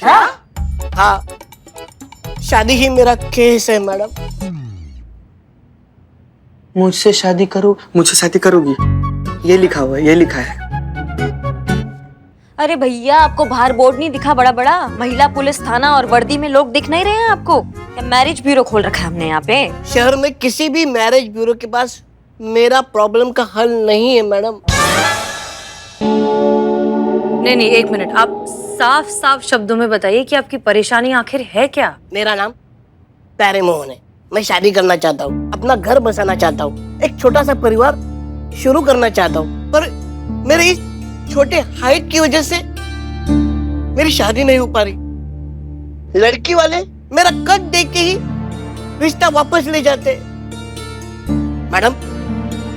हाँ, शादी ही मेरा केस है मैडम। मुझसे शादी करो, मुझसे शादी करोगी? ये लिखा हुआ है, ये लिखा है। अरे भैया, आपको बाहर बोर्ड नहीं दिखा बड़ा बड़ा? महिला पुलिस थाना और वर्दी में लोग दिख नहीं रहे हैं आपको? क्या मैरिज ब्यूरो खोल रखा है हमने यहाँ पे? शहर में किसी भी मैरिज ब्यूरो के पास मेरा प्रॉब्लम का हल नहीं है मैडम। नहीं नहीं, एक मिनट, आप साफ साफ शब्दों में बताइए कि आपकी परेशानी आखिर है क्या? मेरा नाम प्यारेमोहन है। मैं शादी करना चाहता हूँ, अपना घर बसाना चाहता हूँ, एक छोटा सा परिवार शुरू करना चाहता हूँ, पर मेरे इस छोटे हाइट की वजह से मेरी शादी नहीं हो पा रही। लड़की वाले मेरा कद देख के ही रिश्ता वापस ले जाते। मैडम,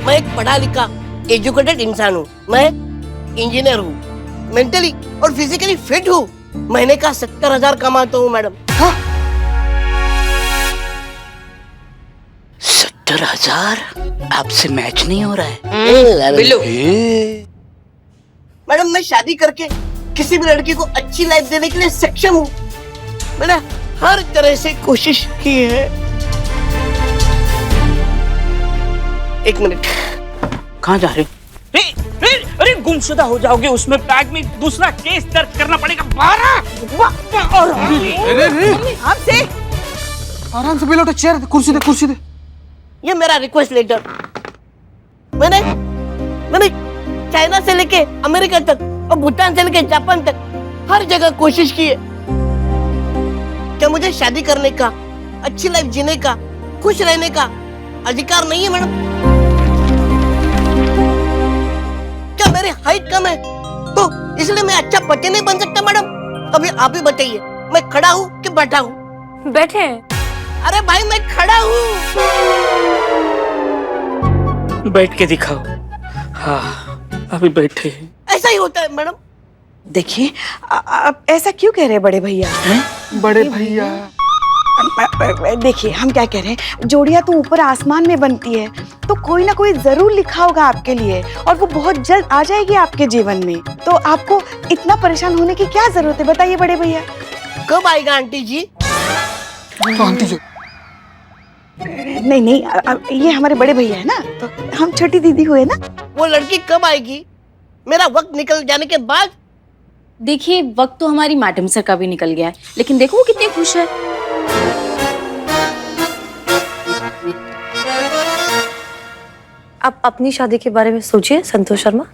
मैं एक पढ़ा लिखा एजुकेटेड इंसान हूँ। मैं इंजीनियर हूँ, मेंटली और फिजिकली फिट हूँ। महीने का 70,000 कमाता हूँ मैडम। 70,000? आपसे मैच नहीं हो रहा है। बिल्लू। मैडम, मैं शादी करके किसी भी लड़की को अच्छी लाइफ देने के लिए सक्षम हूँ। मैंने हर तरह से कोशिश की है। एक मिनट। कहाँ जा रहे? अरे गुमशुदा हो जाओगे, उसमें बैग में दूसरा केस दर्ज करना पड़ेगा। आराम से बेटा, चेयर दे, कुर्सी दे, कुर्सी दे। ये मेरा रिक्वेस्ट लेटर। मैंने चाइना से लेके अमेरिका तक और भूटान से लेके जापान तक हर जगह कोशिश की है। क्या मुझे शादी करने का, अच्छी लाइफ जीने का, खुश रहने का अधिकार नहीं है मैडम? क्या मेरी हाइट कम है तो इसलिए मैं अच्छा पति नहीं बन सकता मैडम? अभी आप ही बताइए, मैं खड़ा हूँ कि बैठा हूँ? बैठे हैं। अरे भाई, मैं खड़ा हूँ। बैठ के दिखाओ। हाँ, अभी बैठे हैं। ऐसा ही होता है मैडम। देखिए, आप ऐसा क्यों कह रहे हैं बड़े भैया? बड़े भैया, देखिए, हम क्या कह रहे हैं, जोड़ियां तो ऊपर आसमान में बनती है, तो कोई ना कोई जरूर लिखा होगा आपके लिए, और वो बहुत जल्द आ जाएगी आपके जीवन में। तो आपको इतना परेशान होने की क्या जरूरत है, बताइए बड़े भैया। कब आएगा आंटी जी? तो आंटी जी, नहीं नहीं, ये हमारे बड़े भैया है ना, तो हम छोटी दीदी हुए ना। वो लड़की कब आएगी? मेरा वक्त निकल जाने के बाद? देखिए, वक्त तो हमारी मैडम सर का भी निकल गया है, लेकिन देखो वो कितने खुश है। आप अपनी शादी के बारे में सोचिए संतोष शर्मा।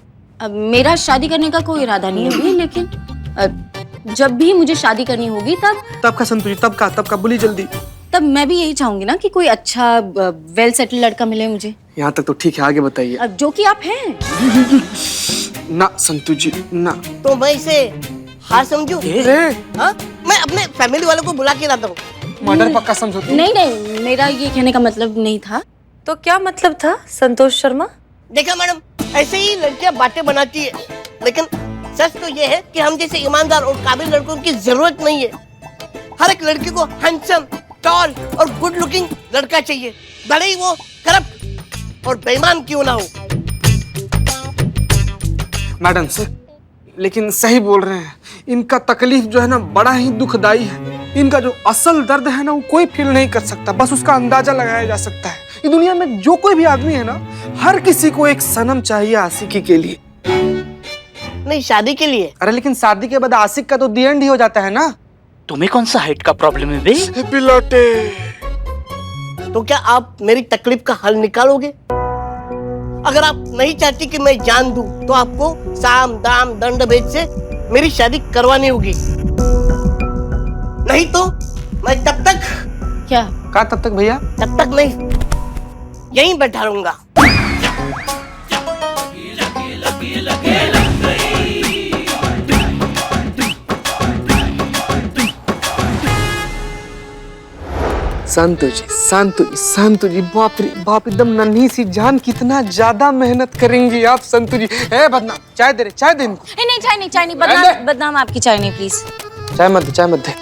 अब मेरा शादी करने का कोई इरादा नहीं है अभी, लेकिन जब भी मुझे शादी करनी होगी तब का संतोष जी, तब का बोली जल्दी। तब मैं भी यही चाहूंगी ना कि कोई अच्छा वेल सेटल लड़का मिले मुझे। यहाँ तक तो ठीक है, आगे बताइए। अब जो कि आप हैं। ना संतोष जी, ना। तो मैं इसे हाँ समझूं? हाँ? मैं अपने फैमिली वालों को बुला के लाता हूँ। मर्डर पक्का समझो। नहीं नहीं, मेरा ये कहने का मतलब नहीं था। तो क्या मतलब था संतोष शर्मा? देखा मैडम, ऐसे ही लड़कियां बातें बनाती है, लेकिन सच तो ये है कि हम जैसे ईमानदार और काबिल लड़कों की जरूरत नहीं है। हर एक लड़की को हैंडसम, टॉल और गुड लुकिंग लड़का चाहिए, भले ही वो करप्ट और बेईमान क्यों ना हो। मैडम सर, लेकिन सही बोल रहे हैं, इनका तकलीफ जो है ना बड़ा ही दुखदाई है। इनका जो असल दर्द है ना, वो कोई फील नहीं कर सकता, बस उसका अंदाजा लगाया जा सकता है। इस दुनिया में जो कोई भी आदमी है ना, हर किसी को एक सनम चाहिए आशिकी के लिए। नहीं, शादी के लिए। अरे लेकिन शादी के बाद आशिक का तो दी एंड ही हो जाता है ना। तुम्हें कौन सा हाइट का प्रॉब्लम है बे? बिलोटे। तो क्या आप मेरी तकलीफ का हल निकालोगे? अगर आप नहीं चाहती कि मैं जान दूं, तो आपको साम दाम दंड भेद से मेरी शादी करवानी होगी। नहीं तो मैं तब तक क्या? कहा तब तक भैया? तब तक नहीं, यहीं बैठा रहूंगा। संतु जी, बाप रे बाप, एकदम नन्ही सी जान, कितना ज्यादा मेहनत करेंगी आप संतु जी। ए बदनाम, चाय दे चाय दे इनको। नहीं, चाय नहीं, बदनाम आपकी चाय नहीं, प्लीज। चाय मत दे।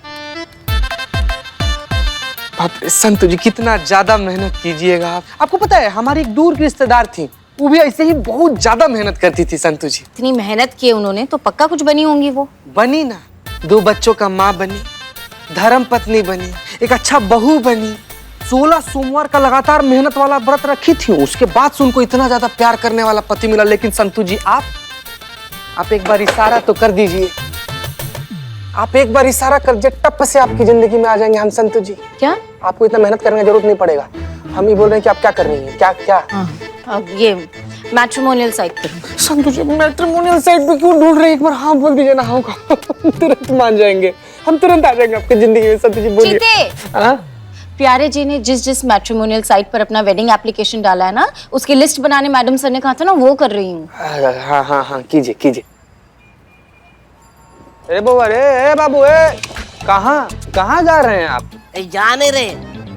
बाप रे संतु जी, कितना ज्यादा मेहनत कीजिएगा आप। आपको पता है, हमारी एक दूर की रिश्तेदार थी, वो भी ऐसे ही बहुत ज्यादा मेहनत करती थी संतु जी। इतनी मेहनत की उन्होंने, तो पक्का कुछ बनी होंगी वो। बनी ना, 2 बच्चों का माँ बनी, धर्म पत्नी बनी, एक अच्छा बहू बनी, 16 सोमवार का लगातार मेहनत वाला व्रत रखी थी, उसके बाद से उनको इतना ज्यादा प्यार करने वाला पति मिला। लेकिन संतु जी आप एक बार इशारा तो कर दीजिए, आप एक बार इशारा कर दीजिए, टप से आपकी जिंदगी में आ जाएंगे हम संतु जी। क्या? आपको इतना मेहनत करने की जरूरत नहीं पड़ेगा, हम ही बोल रहे हैं कि आप क्या कर रही हैं, क्या अब ये मैट्रिमोनियल साइट पर संतु जी मैट्रिमोनियल साइट पे क्यों ढूंढ रहे हैं? एक बार हाँ बोल दीजिए ना, हाँ का हम तुरंत मान जाएंगे, हम तुरंत आ जाएंगे आपकी जिंदगी में। संतु जी बोलिए। चीते, हाँ प्यारे जी ने जिस मैट्रिमोनियल साइट पर अपना वेडिंग एप्लीकेशन डाला है ना, उसकी लिस्ट बनाने मैडम सर ने कहा था ना, वो कर रही हूँ। हाँ कीजिए। अरे बाबू कहाँ जा रहे हैं आप? जा नहीं रहे,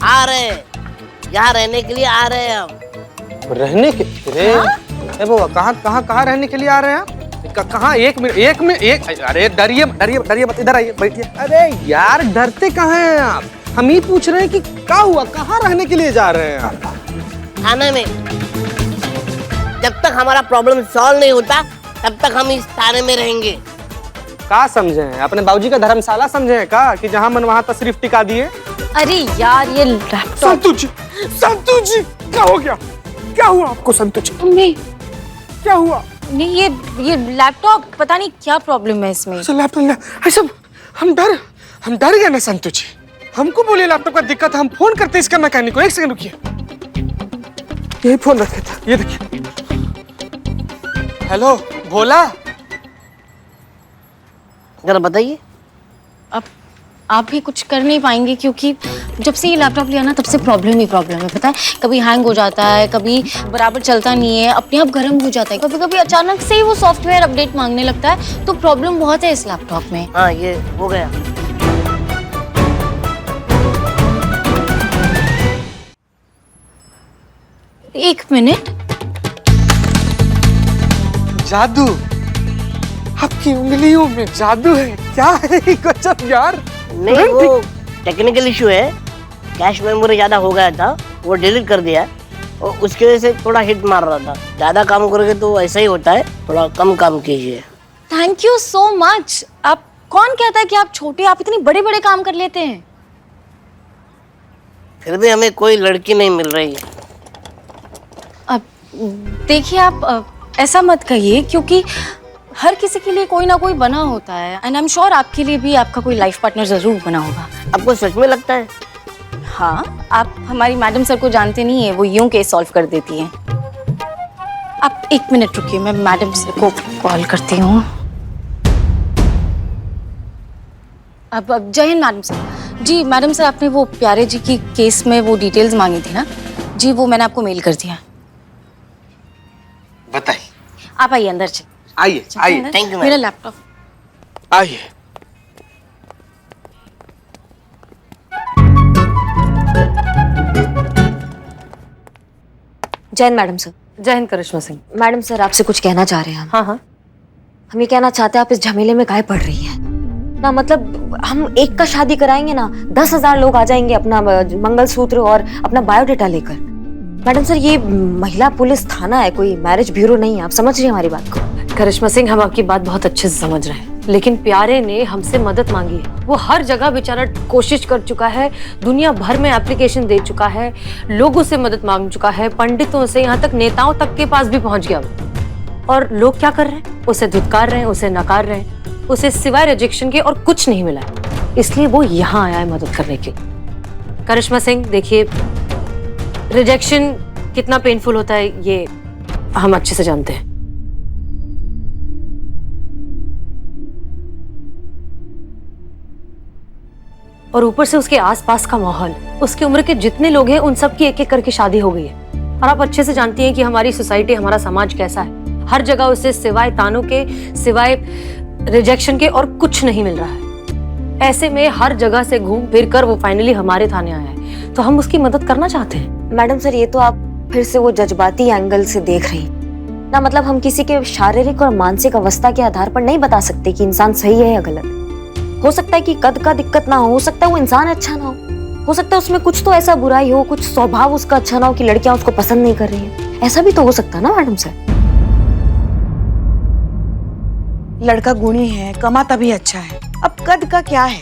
आ रहे हैं, यहाँ रहने के लिए आ रहे हैं हम। रहने के? अरे बाबा कहाँ रहने के लिए आ रहे हैं आप? कहाँ? एक मिनट अरे डरिए मत, इधर आइए, बैठिए। अरे यार डरते कहाँ हैं आप? हम ही पूछ रहे हैं कि क्या हुआ, कहाँ रहने के लिए जा रहे हैं आप? थाने में। जब तक हमारा प्रॉब्लम सॉल्व नहीं होता तब तक हम इस थाने में रहेंगे। क्या समझे हैं? अपने बाबूजी का धर्मशाला समझे हैं का, कि जहाँ मन वहाँ तशरीफ टिका दिए? अरे यार ये लैपटॉप। संतु जी क्या हो गया? क्या हुआ आपको संतु जी? मम्मी, क्या हुआ? नहीं ये लैपटॉप पता नहीं क्या प्रॉब्लम है इसमें। ऐसा हम डर गए ना संतु जी। हमको बोले लैपटॉप का दिक्कत है, हम फोन करते हैं इसका मैकेनिक को। 1 सेकंड रुकिए, यही फोन रखे था, ये देखिए। हेलो भोला। जरा बताइए। अब आप भी कुछ कर नहीं पाएंगे क्योंकि जब से ये लैपटॉप लिया ना तब से प्रॉब्लम है, पता है। कभी हैंग हो जाता है, कभी बराबर चलता नहीं है, अपने आप गर्म हो जाता है, कभी कभी अचानक से ही वो सॉफ्टवेयर अपडेट मांगने लगता है। तो प्रॉब्लम बहुत है इस लैपटॉप में। हाँ ये हो गया। एक मिनट। जादू, आपकी उंगलियों में जादू है। क्या है ये गजब यार। नहीं वो टेक्निकल इशू है, कैश मेमोरी ज्यादा हो गया था, वो डिलीट कर दिया और उसकी वजह से थोड़ा हिट मार रहा था। ज्यादा काम करोगे तो ऐसा ही होता है, थोड़ा कम काम कीजिए। Thank you so much. आप कौन कहता है कि आप छोटे, आप इतने बड़े बड़े काम कर लेते हैं। फिर भी हमें कोई लड़की नहीं मिल रही। अब देखिए आप ऐसा मत कहिए, क्योंकि हर किसी के लिए कोई ना कोई बना होता है। एंड आई एम श्योर आपके लिए भी आपका कोई लाइफ पार्टनर जरूर बना होगा। आपको सच में लगता है? हाँ, आप हमारी मैडम सर को जानते नहीं है, वो यूं केस सॉल्व कर देती हैं। आप 1 मिनट रुकिए, मैं मैडम सर को कॉल करती हूँ। अब जय हिंद मैडम सर। जी मैडम सर, आपने वो प्यारे जी की केस में वो डिटेल्स मांगी थी ना जी, वो मैंने आपको मेल कर दिया। बताइए। आप आइए अंदर चलिए। आइए। थैंक यू मेरा लैपटॉप। आइए। जय हिंद मैडम सर। जय हिंद करिश्मा सिंह। मैडम सर आपसे कुछ कहना चाह रहे हैं हम। हाँ। हम ये कहना चाहते हैं, आप इस झमेले में काहे पड़ रही है ना। मतलब हम एक का शादी कराएंगे ना, 10,000 लोग आ जाएंगे अपना मंगलसूत्र और अपना बायोडेटा लेकर। मैडम सर ये महिला पुलिस थाना है, कोई मैरिज ब्यूरो नहीं है। आप समझ रही हैं हमारी बात को? करिश्मा सिंह, हम आपकी बात बहुत अच्छे से समझ रहे हैं, लेकिन प्यारे ने हमसे मदद मांगी है। वो हर जगह बेचारा कोशिश कर चुका है, दुनिया भर में एप्लीकेशन दे चुका है, लोगों से मदद मांग चुका है, पंडितों से, यहाँ तक नेताओं तक के पास भी पहुंच गया। और लोग क्या कर रहे हैं? उसे धुतकार रहे हैं, उसे नकार रहे हैं, उसे सिवाय रिजेक्शन के और कुछ नहीं मिला, इसलिए वो यहाँ आया है मदद करने के। करिश्मा सिंह देखिए, रिजेक्शन कितना पेनफुल होता है ये हम अच्छे से जानते हैं। और ऊपर से उसके आसपास का माहौल, उसकी उम्र के जितने लोग हैं उन सब की एक एक करके शादी हो गई है। और आप अच्छे से जानती हैं कि हमारी सोसाइटी, हमारा समाज कैसा है। हर जगह उसे सिवाय तानों के, सिवाय रिजेक्शन के और कुछ नहीं मिल रहा है। ऐसे में हर जगह से घूम फिर कर वो फाइनली हमारे थाने आया है, तो हम उसकी मदद करना चाहते हैं। मैडम सर ये तो आप फिर से वो जज्बाती एंगल से देख रही ना। मतलब हम किसी के शारीरिक और मानसिक अवस्था के आधार पर नहीं बता सकते कि इंसान सही है या गलत। हो सकता है कि कद का दिक्कत ना हो सकता है वो इंसान अच्छा ना हो सकता है उसमें कुछ तो ऐसा बुराई हो, कुछ स्वभाव उसका अच्छा ना हो कि लड़कियां उसको पसंद नहीं कर रही हैं। ऐसा भी तो हो सकता है ना मैडम सर। लड़का गुणी है, कमाता भी अच्छा है। अब कद का क्या है,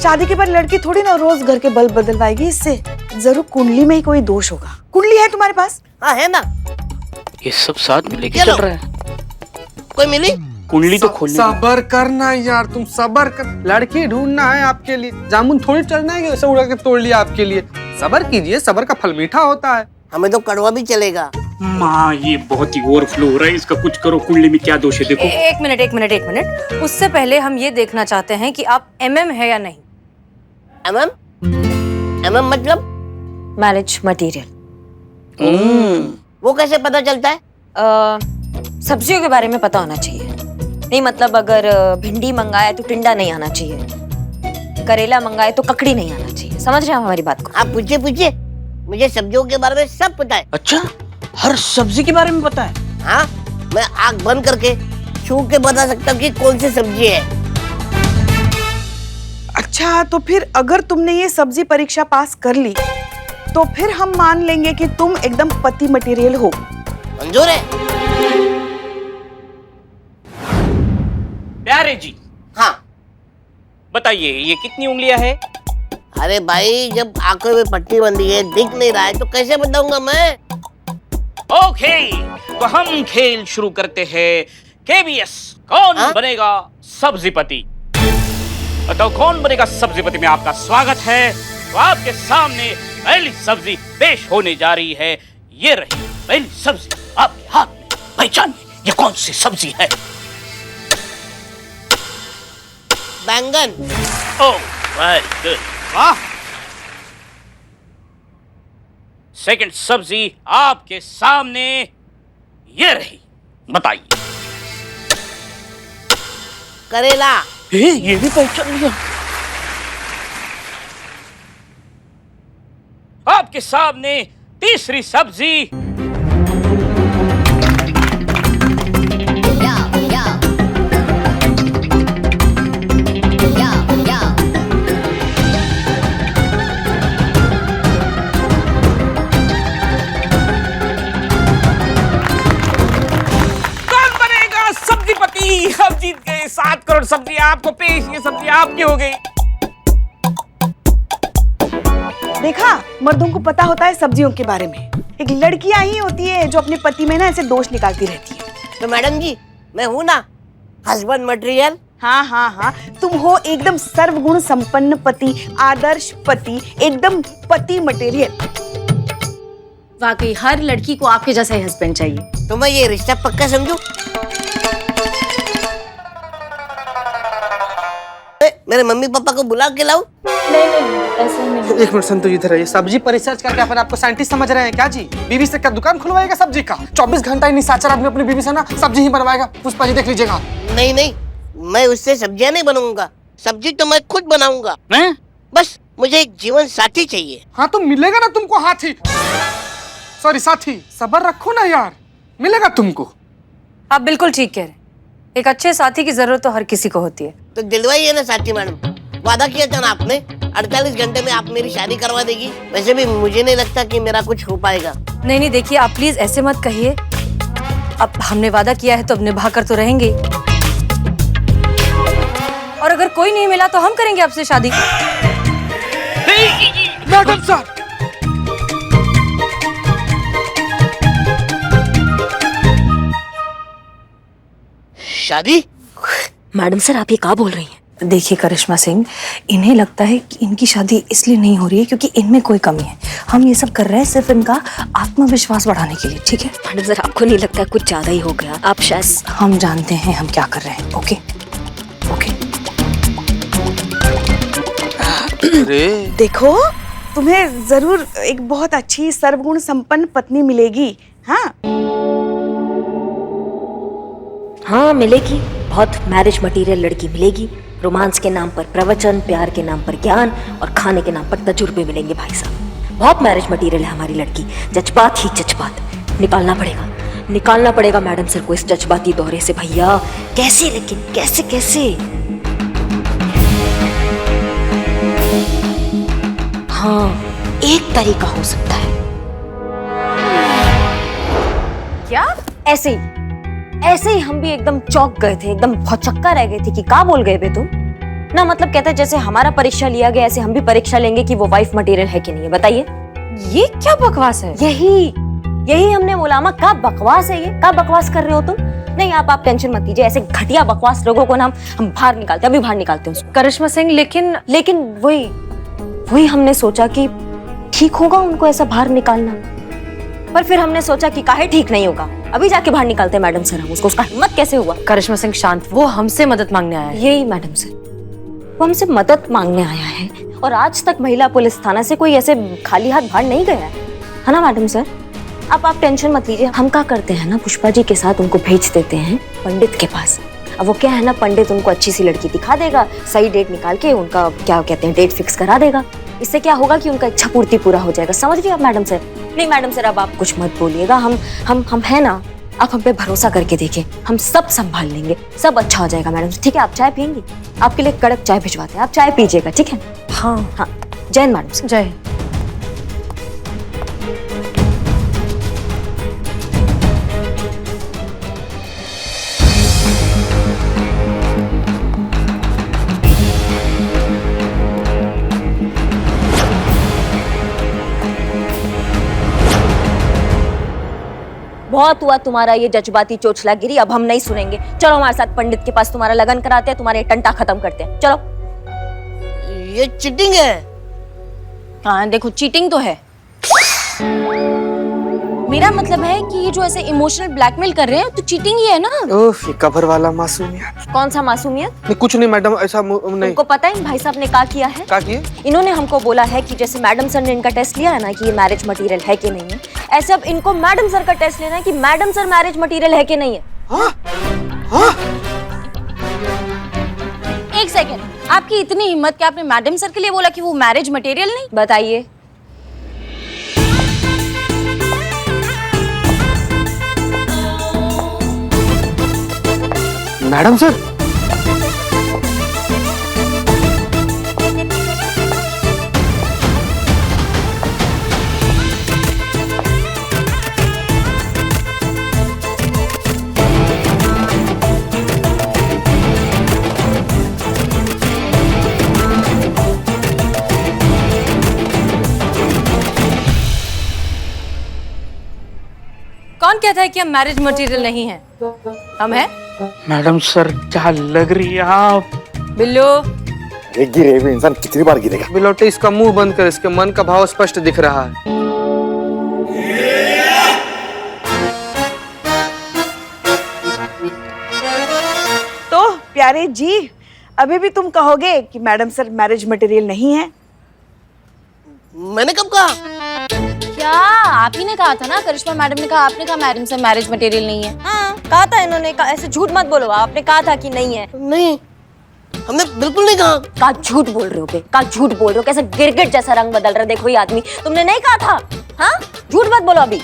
शादी के बाद लड़की थोड़ी ना रोज घर के बल्ब बदलवाएगी। इससे जरूर कुंडली में ही कोई दोष होगा। कुंडली है तुम्हारे पास? हाँ है ना। ये सब साथ में लेके चलो। चल रहा है। कोई मिली? कुंडली तो खोलनी है। सबर करना यार, तुम सबर कर। लड़की ढूंढना है आपके लिए, जामुन थोड़ी चढ़ना है कि उसे उड़ा के तोड़ लिया आपके लिए। सबर कीजिए, सबर का फल मीठा होता है। हमें तो कड़वा भी चलेगा। माँ ये बहुत ही ओवरफ्लो हो रहा है, इसका कुछ करो। कुंडली में क्या दोष है देखो। एक मिनट। उससे पहले हम ये देखना चाहते हैं कि आप MM है या नहीं। MM मतलब? Marriage material. वो कैसे पता चलता है? सब्जियों के बारे में पता होना चाहिए। नहीं मतलब अगर भिंडी मंगाए तो टिंडा नहीं आना चाहिए, करेला मंगाए तो ककड़ी नहीं आना चाहिए। समझ रहे हैं हमारी बात को? आप पूछिए, मुझे सब्जियों के बारे में सब पता है। अच्छा, हर सब्जी के बारे में पता है? हाँ, मैं आँख बंद करके छू के बता सकता हूँ कि कौन सी सब्जी है। अच्छा, तो फिर अगर तुमने ये सब्जी परीक्षा पास कर ली तो फिर हम मान लेंगे कि तुम एकदम पति मटेरियल हो। मंजूर है? प्यारे जी, हाँ। बताइए ये कितनी उंगलियां है? अरे भाई, जब आंखों में पट्टी बंधी है, दिख नहीं रहा है, तो कैसे बताऊंगा मैं? ओके, तो हम खेल शुरू करते हैं। KBS, कौन हाँ? बनेगा सब्जीपति? बताओ कौन बनेगा सब्जीपति में आपका स्वागत है। तो आपके सामने पहली सब्जी पेश होने जा रही है। ये रही पहली सब्जी आपके हाथ में। पहचानिए ये कौन सी सब्जी है? बैंगन। ओह वेरी गुड, वाह। सेकंड सब्जी आपके सामने ये रही, बताइए। करेला। ये भी पहचान लिया। आपके सामने तीसरी सब्जी सब्जीपति। अब जीत गए 7 करोड़ सब्जी आपको पेश। ये सब्जी आपकी हो गई। देखा, मर्दों को पता होता है सब्जियों के बारे में। एक लड़कियां ही होती है जो अपने पति में ना ऐसे दोष निकालती रहती है। तो मैडम जी, मैं हूँ ना हस्बैंड मटेरियल। हाँ, तुम हो एकदम सर्वगुण संपन्न पति, आदर्श पति, एकदम पति मटेरियल। वाकई हर लड़की को आपके जैसा ही हस्बैंड चाहिए। तो मैं ये रिश्ता पक्का समझू? मेरे मम्मी पापा को बुला के लाऊं? नहीं ऐसा नहीं। एक मिनट संतोष, इधर आइए। सब्जी पर रिसर्च करके अपन आपको साइंटिस्ट समझ रहे हैं क्या जी? बीवी से क्या दुकान खुलवाएगा सब्जी का? 24 घंटा ही निशाचर आदमी अपनी बीवी से ना सब्जी ही बनवाएगा। पुष्पा जी देख लीजिएगा। नहीं, मैं उससे सब्जियां नहीं बनाऊंगा। सब्जी तो मैं खुद बनाऊंगा। बस मुझे एक जीवन साथी चाहिए। हाँ तो मिलेगा ना तुमको हाथी, सॉरी साथी। सबर रखो ना यार, मिलेगा तुमको। आप बिल्कुल ठीक कह रहे हैं। एक अच्छे साथी की जरूरत तो हर किसी को होती है। तो दिलवाइए ना साथी मैडम। वादा किया था ना आपने, 48 घंटे में आप मेरी शादी करवा देगी। वैसे भी मुझे नहीं लगता कि मेरा कुछ हो पाएगा। नहीं देखिए, आप प्लीज ऐसे मत कहिए। अब हमने वादा किया है तो अब निभा कर तो रहेंगे। और अगर कोई नहीं मिला तो हम करेंगे आपसे शादी। मैडम साहब, शादी? मैडम सर, आप ये क्या बोल रही हैं? देखिए करिश्मा सिंह, इन्हें लगता है कि इनकी शादी इसलिए नहीं हो रही है क्योंकि इनमें कोई कमी है। हम ये सब कर रहे हैं सिर्फ इनका आत्मविश्वास बढ़ाने के लिए, ठीक है? मैडम सर, आपको नहीं लगता कुछ ज्यादा ही हो गया? आप शायद। हम जानते हैं हम क्या कर रहे हैं। ओके। देखो, तुम्हें जरूर एक बहुत अच्छी सर्वगुण संपन्न पत्नी मिलेगी। हाँ मिलेगी। बहुत मैरिज मटेरियल लड़की मिलेगी। रोमांस के नाम पर प्रवचन, प्यार के नाम पर ज्ञान और खाने के नाम पर तजुर्बे मिलेंगे भाई साहब। बहुत मैरिज मटेरियल है हमारी लड़की। जज्बात ही जज्बात निकालना पड़ेगा मैडम सर को इस जज्बाती दौरे से भैया। कैसे, लेकिन कैसे? हाँ, एक तरीका हो सकता है। क्या? ऐसे ही ऐसे ही हम भी एकदम चौंक गए थे, एकदम भौचक्का रह गए थे कि क्या बोल गए बे तुम। ना मतलब कहता है जैसे हमारा परीक्षा लिया गया ऐसे हम भी परीक्षा लेंगे कि वो वाइफ मटेरियल है कि नहीं है, बताइए। ये क्या बकवास है? यही हमने बोला। अम्मा क्या बकवास है ये, क्या बकवास कर रहे हो तुम? नहीं आप टेंशन मत लीजिए, ऐसे घटिया बकवास लोगों को ना हम बाहर निकालते हैं, अभी बाहर निकालते हैं उसको। करिश्मा सिंह लेकिन वही हमने सोचा कि ठीक होगा उनको ऐसा बाहर निकालना, पर फिर हमने सोचा कि काहे ठीक नहीं होगा, अभी जाके बाहर निकालते हैं मैडम सर हम उसको। उसका हिम्मत कैसे हुआ? करिश्मा सिंह शांत, वो हमसे मदद मांगने आया है। यही मैडम सर, वो हमसे मदद मांगने आया है और आज तक महिला पुलिस थाना से कोई ऐसे खाली हाथ बाहर नहीं गया है ना मैडम सर? अब आप टेंशन मत लीजिए, हम क्या करते हैं ना पुष्पा जी के साथ उनको भेज देते हैं पंडित के पास। अब वो क्या है ना, पंडित उनको अच्छी सी लड़की दिखा देगा, सही डेट निकाल के उनका क्या कहते हैं डेट फिक्स करा देगा। इससे क्या होगा कि उनका इच्छा पूर्ति पूरा हो जाएगा, समझ रही आप मैडम सर? नहीं मैडम सर अब आप कुछ मत बोलिएगा, हम है ना, आप हम पे भरोसा करके देखें, हम सब संभाल लेंगे, सब अच्छा हो जाएगा मैडम। ठीक है आप चाय पियेंगी? आपके लिए कड़क चाय भिजवाते हैं, आप चाय पीजिएगा, ठीक है? हाँ जय हिंद मैडम सर। जय हिंद। बहुत हुआ तुम्हारा ये जज्बाती चोचलागिरी, अब हम नहीं सुनेंगे। चलो हमारे साथ पंडित के पास, तुम्हारा लगन कराते हैं, तुम्हारे टंटा खत्म करते हैं, चलो। ये चीटिंग है। हाँ देखो चीटिंग तो है। मेरा मतलब है कि ये जो ऐसे इमोशनल ब्लैकमेल कर रहे हैं तो चीटिंग ही है ना। ओह, ये कवर वाला मासूमियत। कौन सा मासूमियत? नहीं कुछ नहीं मैडम, ऐसा नहीं। तुमको पता है भाई साहब ने क्या किया है? क्या किए? इन्होंने हमको बोला है कि जैसे मैडम सर ने इनका टेस्ट लिया है ना कि ये मैरिज मटेरियल है कि नहीं है, ऐसे अब इनको मैडम सर का टेस्ट लेना है कि मैडम सर मैरिज मटेरियल है कि नहीं है। एक सेकेंड, आपकी इतनी हिम्मत कि आपने मैडम सर के लिए बोला कि वो मैरिज मटेरियल नहीं? बताइए। मैडम सर कौन कहता है कि हम मैरिज मटेरियल नहीं है? हम हैं? मैडम सर क्या लग रही है आप? बिल्लू एक गिरे हुए इंसान कितनी बार गिरेगा? बिलोटे इसका मुंह बंद कर, इसके मन का भाव स्पष्ट दिख रहा है। तो प्यारे जी, अभी भी तुम कहोगे कि मैडम सर मैरिज मटेरियल नहीं है? मैंने कब कहा? क्या आप ही ने कहा था ना, करिश्मा मैडम ने कहा, आपने कहा मैडम सर मैरिज मटेरियल नहीं है। हाँ कहा था इन्होंने, ऐसे झूठ मत बोलो, आपने कहा था कि नहीं है। नहीं, हमने बिल्कुल नहीं कहा। का झूठ बोल रहे हो बे, का झूठ बोल रहे हो, कैसे गिरगिट जैसा रंग बदल रहा है, देखो ये आदमी। तुमने नहीं कहा था? हाँ झूठ मत बोलो अभी।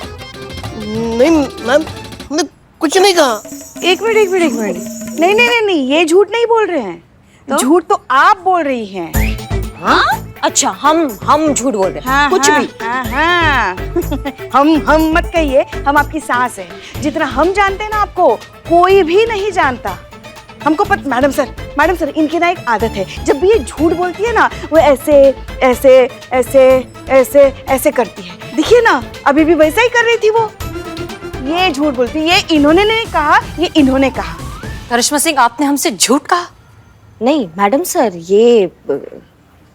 नहीं मैम, हमने कुछ नहीं कहा। एक मिनट। नहीं, ये झूठ नहीं बोल रहे हैं। झूठ तो आप बोल रही हैं। हाँ? अच्छा हम झूठ बोल रहे हैं, कुछ भी। हाँ। हम मत कहिए, हम आपकी सास हैं। जितना हम जानते हैं ना आपको, कोई भी नहीं जानता। हमको मैडम सर इनकी ना एक आदत है, जब भी ये झूठ बोलती है ना वो ऐसे करती है। देखिए ना अभी भी वैसा ही कर रही थी वो। ये झूठ बोलती, ये इन्होंने नहीं कहा, ये इन्होंने कहा। करिश्मा सिंह आपने हमसे झूठ कहा? नहीं मैडम सर ये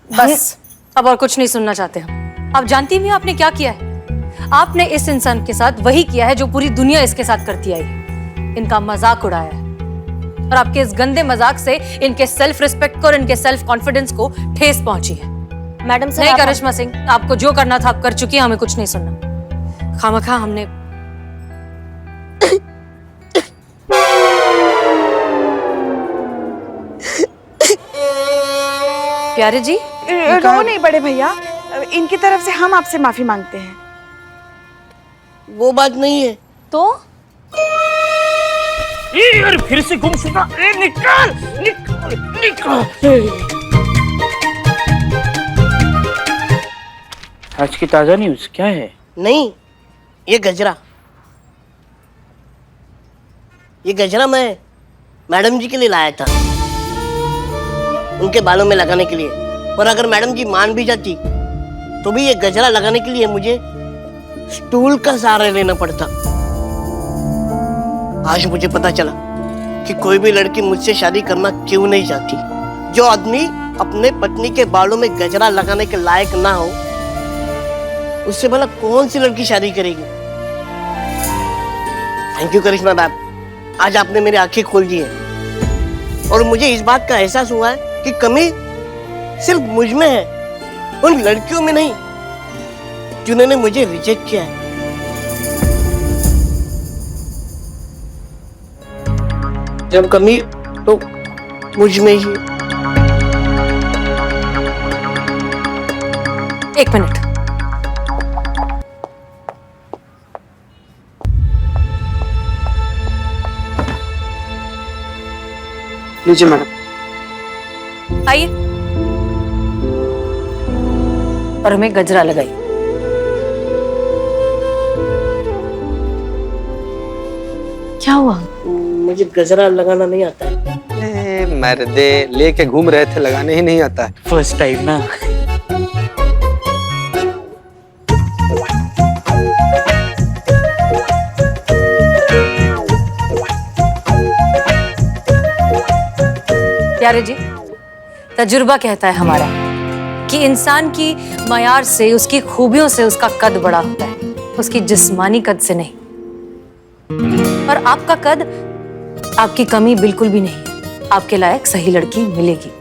बस अब और कुछ नहीं सुनना चाहते हम। आप जानती भी हो आपने क्या किया है? आपने इस इंसान के साथ वही किया है जो पूरी दुनिया इसके साथ करती आई है। इनका मजाक उड़ाया है और आपके इस गंदे मजाक से इनके सेल्फ रिस्पेक्ट को और इनके सेल्फ कॉन्फिडेंस को ठेस पहुंची है। मैडम सर नहीं करिश्मा सिंह, आपको जो करना था आप कर चुकी हैं, हमें कुछ नहीं सुनना। खामखा हमने प्यारे जी रो नहीं बड़े भैया, इनकी तरफ से हम आपसे माफी मांगते हैं। वो बात नहीं है। तो यार फिर से गुमशुदा। निकाल। आज की ताजा न्यूज क्या है? नहीं, ये गजरा। ये गजरा मैं मैडम जी के लिए लाया था, उनके बालों में लगाने के लिए। और अगर मैडम जी मान भी जाती तो भी ये गजरा लगाने के लिए मुझे स्टूल का सहारा लेना पड़ता। आज मुझे पता चला कि कोई भी लड़की मुझसे शादी करना क्यों नहीं चाहती। जो आदमी अपने पत्नी के बालों में गजरा लगाने के लायक ना हो, उससे भला कौन सी लड़की शादी करेगी। थैंक यू करिश्मा मैम, आज आपने मेरी आंखें खोल दी है और मुझे इस बात का एहसास हुआ है कि कमी सिर्फ मुझ में है, उन लड़कियों में नहीं जिन्होंने मुझे रिजेक्ट किया है। जब कमी तो मुझ में ही। एक मिनट। लीजिए मैडम। आइए और हमें गजरा लगाई। क्या हुआ? मुझे गजरा लगाना नहीं आता है। मर्दे लेके घूम रहे थे, लगाने ही नहीं आता है। फर्स्ट टाइम ना। प्यारे जी, तजुर्बा कहता है हमारा कि इंसान की मयार से, उसकी खूबियों से उसका कद बड़ा होता है, उसकी जिस्मानी कद से नहीं। और आपका कद, आपकी कमी बिल्कुल भी नहीं है। आपके लायक सही लड़की मिलेगी।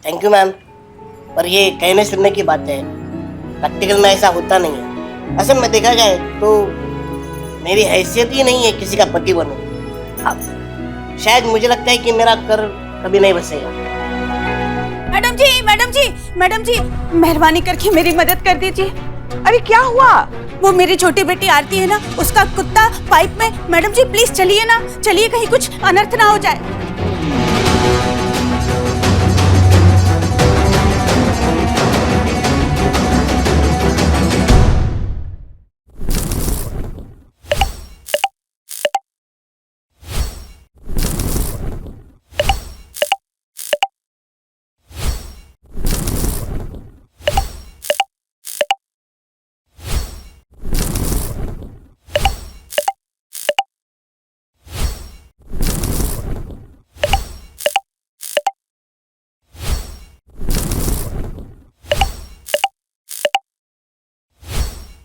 थैंक यू मैम, पर ये कहने सुनने की बात है, प्रैक्टिकल में ऐसा होता नहीं है। असल में देखा जाए तो मेरी हैसियत ही नहीं है किसी का पति बनूं। अब शायद मुझे लगता है कि मेरा कर कभी नहीं बसेगा। मैडम जी, मैडम जी, मैडम जी, मेहरबानी करके मेरी मदद कर दीजिए। अरे क्या हुआ? वो मेरी छोटी बेटी आरती है ना, उसका कुत्ता पाइप में। मैडम जी प्लीज चलिए ना, चलिए, कहीं कुछ अनर्थ ना हो जाए।